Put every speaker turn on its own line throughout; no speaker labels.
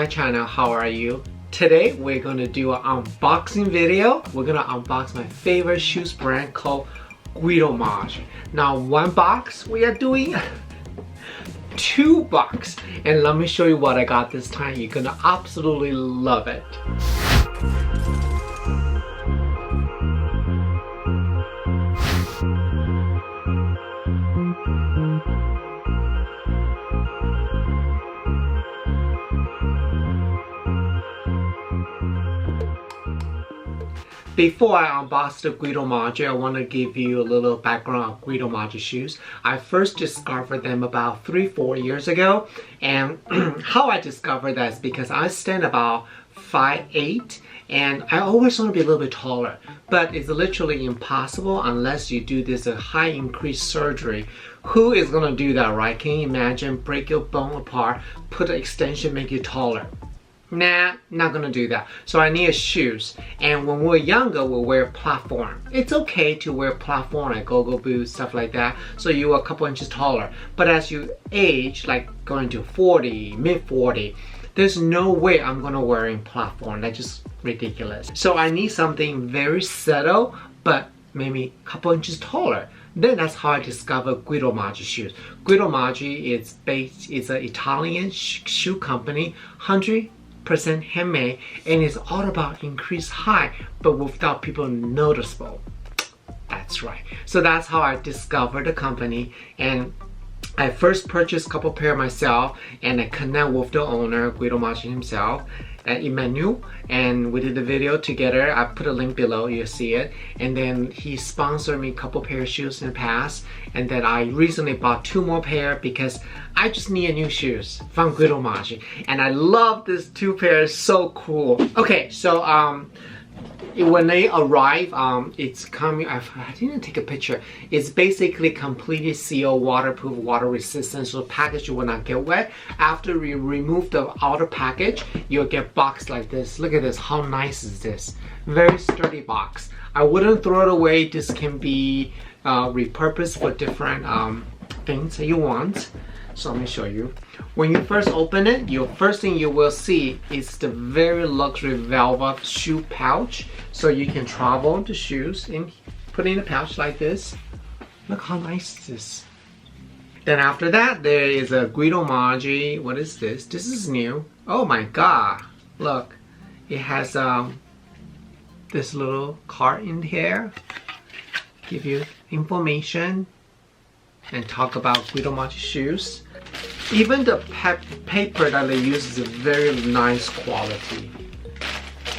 My channel, how are you? Today we're gonna do an unboxing video. We're gonna unbox my favorite shoes brand called Guidomaggi. Now one box we are doing 2 box, and let me show you what I got this time. You're gonna absolutely love it. Before I unbox the Guidomaggi, I want to give you a little background on Guidomaggi shoes. I first discovered them about 3-4 years ago, and how I discovered that is because I stand about 5'8", and I always want to be a little bit taller, but it's literally impossible unless you do this high increase surgery. Who is going to do that, right? Can you imagine break your bone apart, put an extension, make you taller? Nah, not gonna do that. So I need shoes. And when we're younger, we'll wear platform. It's okay to wear platform like go-go boots, stuff like that, so you're a couple inches taller. But as you age, like going to 40, mid-40, there's no way I'm gonna wear platform. That's just ridiculous. So I need something very subtle, but maybe a couple inches taller. Then that's how I discovered Guidomaggi shoes. Guidomaggi is an Italian shoe company, 100% handmade, and it's all about increased height but without people noticeable. That's right. So that's how I discovered the company, and I first purchased a couple pair myself, and I connect with the owner, Guidomaggi himself, Emanuele, and we did the video together. I put a link below, you'll see it. And then he sponsored me a couple pair of shoes in the past, and then I recently bought 2 more pair because I just need new shoes from Guidomaggi, and I love this 2 pairs. So cool. Okay, so when they arrive, it's coming. I didn't take a picture. It's basically completely sealed, waterproof, water resistant, so the package will not get wet. After we remove the outer package, you'll get boxed like this. Look at this. How nice is this? Very sturdy box. I wouldn't throw it away. This can be repurposed for different things that you want. So let me show you. When you first open it, your first thing you will see is the very luxury velvet shoe pouch. So you can travel the shoes and put it in a pouch like this. Look how nice this is. Then after that, there is a Guidomaggi. What is this? This is new. Oh my god. Look. It has this little card in here. Give you information and talk about Guidomaggi shoes. Even the paper that they use is a very nice quality,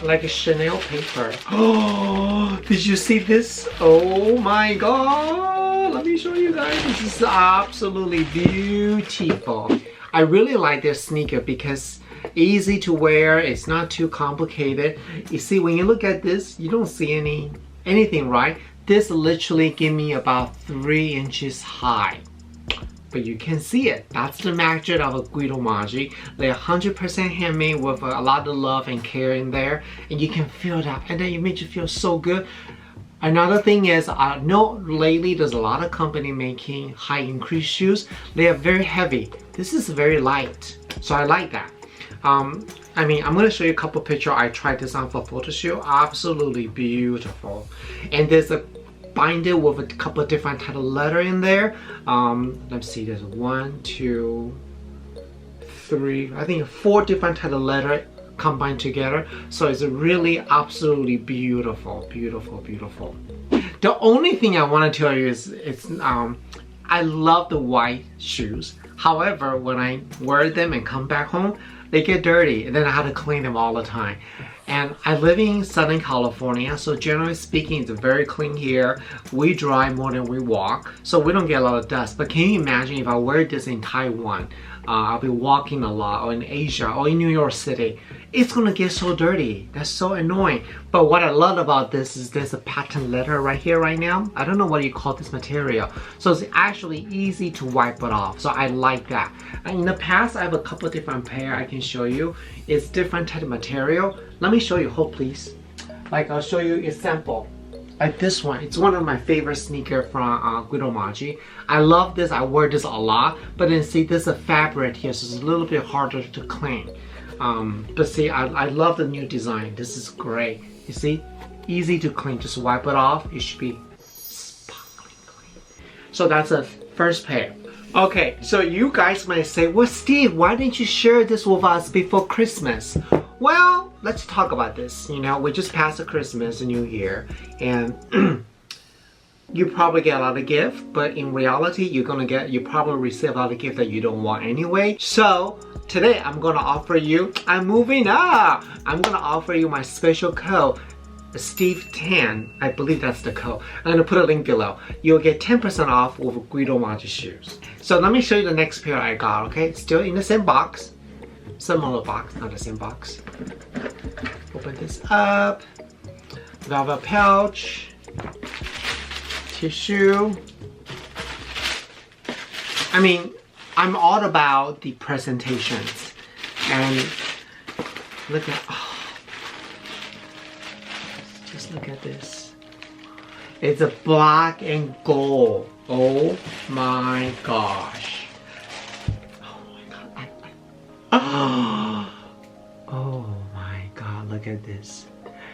like a Chanel paper. Oh, did you see this? Oh my god, let me show you guys. This is absolutely beautiful. I really like their sneaker because easy to wear, it's not too complicated. You see, when you look at this, you don't see anything, right? This literally give me about 3 inches high. But you can see it. That's the magic of a Guidomaggi. They're 100% handmade with a lot of love and care in there. And you can feel that. And then it makes you feel so good. Another thing is, I know lately there's a lot of company making high increase shoes. They are very heavy. This is very light. So I like that. I mean, I'm going to show you a couple pictures. I tried this on for photo shoot. Absolutely beautiful. And there's a binder with a couple of different type of letter in there. Let's see, there's 1, 2, 3, I think 4 different type of letter combined together. So it's really absolutely beautiful, beautiful, beautiful. The only thing I want to tell you is I love the white shoes. However, when I wear them and come back home, they get dirty, and then I have to clean them all the time. And I live in Southern California, so generally speaking, it's very clean here. We drive more than we walk, so we don't get a lot of dust. But can you imagine if I wear this in Taiwan? I'll be walking a lot, or in Asia, or in New York City. It's gonna get so dirty. That's so annoying. But what I love about this is there's a patent leather right here, right now. I don't know what you call this material. So it's actually easy to wipe it off. So I like that. And in the past, I have a couple different pair I can show you. It's different type of material. Let me show you, hold please. Like I'll show you a sample. Like this one, it's one of my favorite sneakers from Guidomaggi. I love this, I wear this a lot, but then see, there's a fabric here, so it's a little bit harder to clean. But see, I love the new design. This is great. You see, easy to clean. Just wipe it off. It should be sparkling clean. So that's the first pair. Okay, so you guys might say, well, Steve, why didn't you share this with us before Christmas? Well, let's talk about this. You know, we just passed the Christmas and New Year, and you probably get a lot of gifts, but in reality, you probably receive a lot of gifts that you don't want anyway. So today, I'm gonna offer you, I'm moving up. I'm gonna offer you my special code, Steve 10. I believe that's the code. I'm gonna put a link below. You'll get 10% off with Guidomaggi shoes. So let me show you the next pair I got, okay? Still in the same box. Similar box, not the same box. Open this up. Velvet pouch. Tissue. I mean, I'm all about the presentations. And look at, oh, just look at this. It's a black and gold. Oh my gosh. Oh my god. Oh my god, look at this.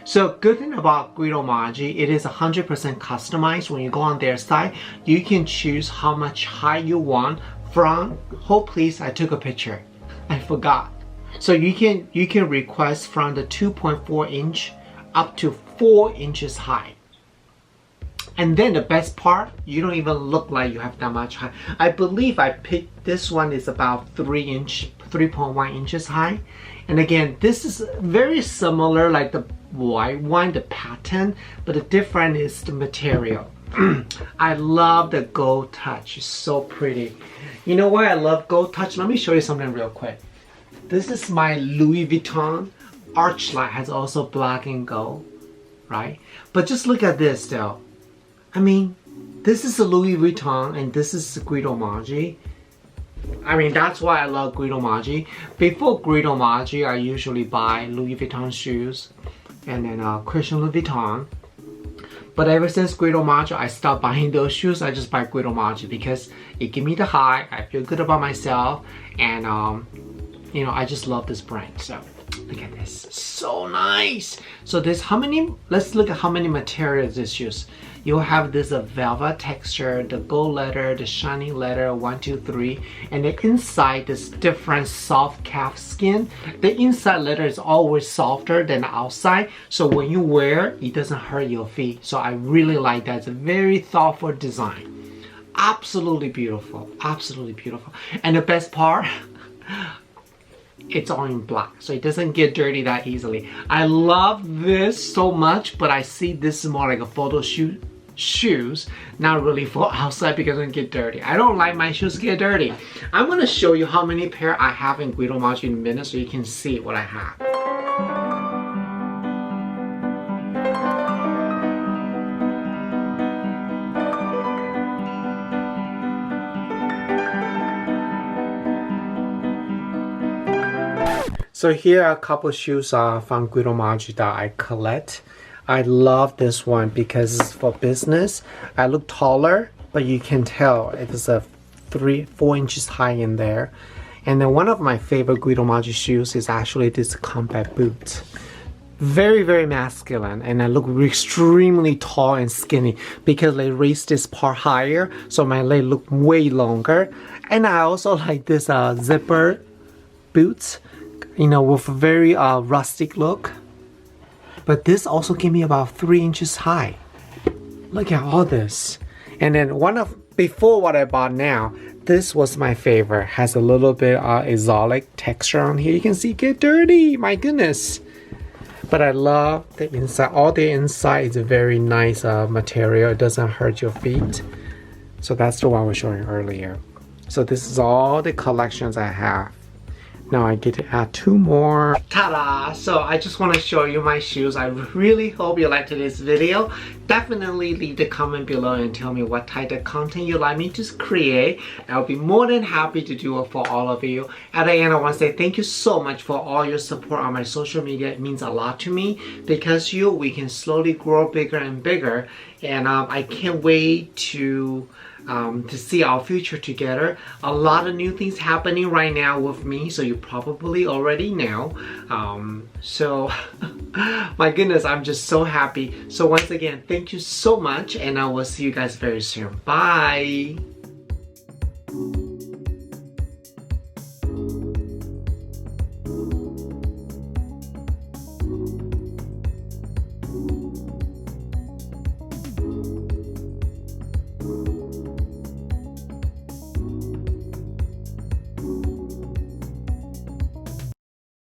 So good thing about Guidomaggi, it is 100% customized. When you go on their site, you can choose how much height you want from, oh please, I took a picture. I forgot. So you can request from the 2.4 inch up to 4 inches high. And then the best part, you don't even look like you have that much height. I believe I picked this one is about 3.1 inches high. And again, this is very similar like the white one, the pattern, but the difference is the material. I love the gold touch. It's so pretty. You know why I love gold touch? Let me show you something real quick. This is my Louis Vuitton. Archlight has also black and gold, right? But just look at this though. I mean, this is a Louis Vuitton and this is Guidomaggi. I mean, that's why I love Guidomaggi. Before Guidomaggi, I usually buy Louis Vuitton shoes and then Christian Louis Vuitton. But ever since Guidomaggi, I stopped buying those shoes. I just buy Guidomaggi because it gives me the high. I feel good about myself, and you know, I just love this brand. So look at this, so nice. So there's how many? Let's look at how many materials this shoes. You'll have this velvet texture, the gold leather, the shiny leather, 1, 2, 3, and the inside this different soft calf skin. The inside leather is always softer than the outside, so when you wear, it doesn't hurt your feet. So I really like that. It's a very thoughtful design. Absolutely beautiful, absolutely beautiful. And the best part, it's all in black, so it doesn't get dirty that easily. I love this so much, but I see this is more like a photo shoes, not really for outside because it doesn't get dirty. I don't like my shoes get dirty. I'm gonna show you how many pair I have in Guidomaggi in a minute so you can see what I have. So here are a couple shoes from Guidomaggi that I collect. I love this one because it's for business. I look taller, but you can tell it is a 4 inches high in there. And then one of my favorite Guidomaggi shoes is actually this combat boot. Very, very masculine, and I look extremely tall and skinny because they raised this part higher, so my leg look way longer. And I also like this zipper boots, you know, with a very rustic look. But this also gave me about 3 inches high. Look at all this. And then before what I bought now, this was my favorite. Has a little bit exotic texture on here. You can see it get dirty, my goodness. But I love the inside. All the inside is a very nice material. It doesn't hurt your feet. So that's the one I was showing earlier. So this is all the collections I have. Now I get to add 2 more. Ta-da! So I just want to show you my shoes. I really hope you liked this video. Definitely leave the comment below and tell me what type of content you'd like me to create. I'll be more than happy to do it for all of you. At the end, I want to say thank you so much for all your support on my social media. It means a lot to me because we can slowly grow bigger and bigger. And I can't wait to to see our future together. A lot of new things happening right now with me, so you probably already know. So my goodness, I'm just so happy. So once again, thank you so much, and I will see you guys very soon. Bye.